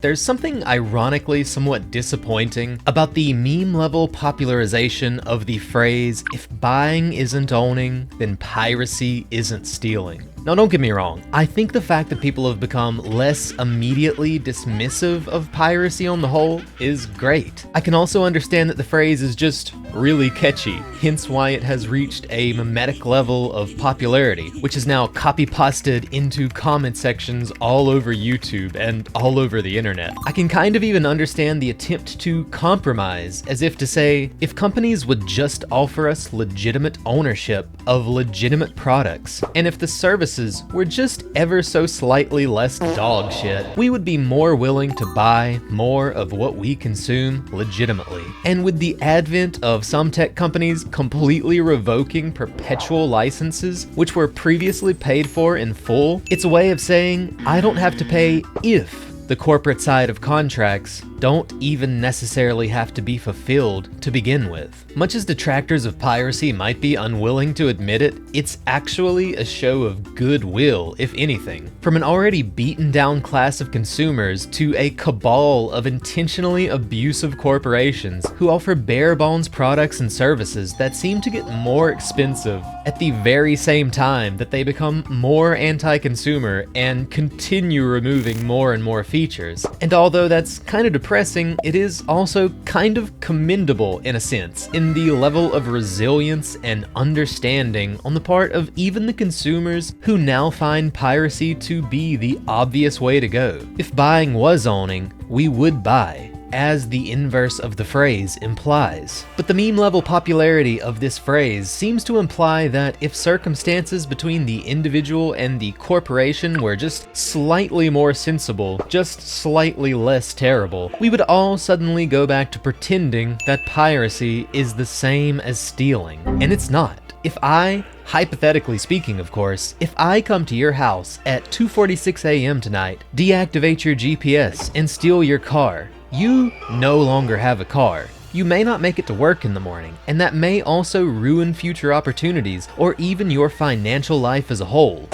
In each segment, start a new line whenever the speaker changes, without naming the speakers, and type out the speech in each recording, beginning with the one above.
There's something ironically somewhat disappointing about the meme-level popularization of the phrase, "If buying isn't owning, then piracy isn't stealing." Now don't get me wrong, I think the fact that people have become less immediately dismissive of piracy on the whole is great. I can also understand that the phrase is just really catchy, hence why it has reached a mimetic level of popularity, which is now copy-pasted into comment sections all over YouTube and all over the internet. I can kind of even understand the attempt to compromise, as if to say, if companies would just offer us legitimate ownership of legitimate products, and if the services were just ever so slightly less dog shit, we would be more willing to buy more of what we consume legitimately. And with the advent of some tech companies completely revoking perpetual licenses, which were previously paid for in full, it's a way of saying, I don't have to pay if the corporate side of contracts don't even necessarily have to be fulfilled to begin with. Much as detractors of piracy might be unwilling to admit it, it's actually a show of goodwill, if anything. From an already beaten down class of consumers to a cabal of intentionally abusive corporations who offer bare bones products and services that seem to get more expensive at the very same time that they become more anti-consumer and continue removing more and more features. And although that's kind of depressing, it is also kind of commendable in a sense, in the level of resilience and understanding on the part of even the consumers who now find piracy to be the obvious way to go. If buying was owning, we would buy, as the inverse of the phrase implies. But the meme-level popularity of this phrase seems to imply that if circumstances between the individual and the corporation were just slightly more sensible, just slightly less terrible, we would all suddenly go back to pretending that piracy is the same as stealing. And it's not. If I, hypothetically speaking of course, if I come to your house at 2:46 a.m. tonight, deactivate your GPS, and steal your car, you no longer have a car. You may not make it to work in the morning, and that may also ruin future opportunities or even your financial life as a whole.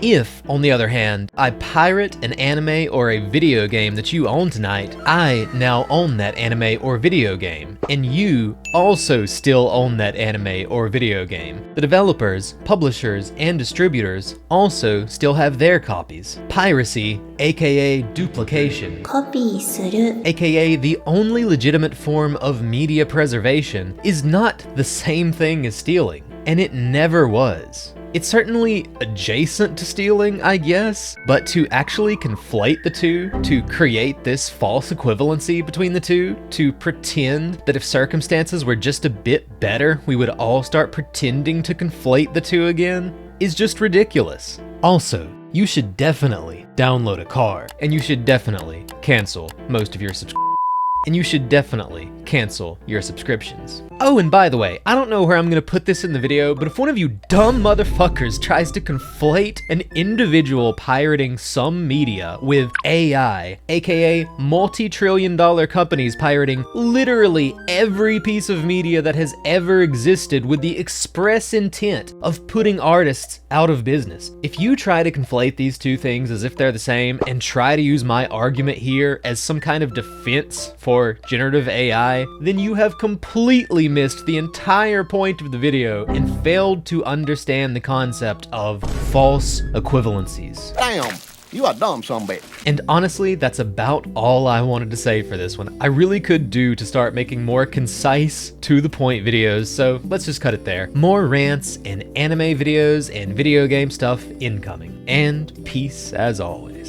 If, on the other hand, I pirate an anime or a video game that you own tonight, I now own that anime or video game, and you also still own that anime or video game. The developers, publishers, and distributors also still have their copies. Piracy, aka duplication,
コピーする
aka the only legitimate form of media preservation, is not the same thing as stealing, and it never was. It's certainly adjacent to stealing, I guess, but to actually conflate the two, to create this false equivalency between the two, to pretend that if circumstances were just a bit better, we would all start pretending to conflate the two again, is just ridiculous. Also, you should definitely download a car, and you should definitely cancel most of your subscriptions. And you should definitely cancel your subscriptions. Oh, and by the way, I don't know where I'm gonna put this in the video, but if one of you dumb motherfuckers tries to conflate an individual pirating some media with AI, aka multi-trillion-dollar companies pirating literally every piece of media that has ever existed with the express intent of putting artists out of business. If you try to conflate these two things as if they're the same and try to use my argument here as some kind of defense for generative AI, then you have completely missed the entire point of the video and failed to understand the concept of false equivalencies.
Damn, you are dumb, somebody.
And honestly, that's about all I wanted to say for this one. I really could do to start making more concise, to-the-point videos, so let's just cut it there. More rants and anime videos and video game stuff incoming. And peace as always.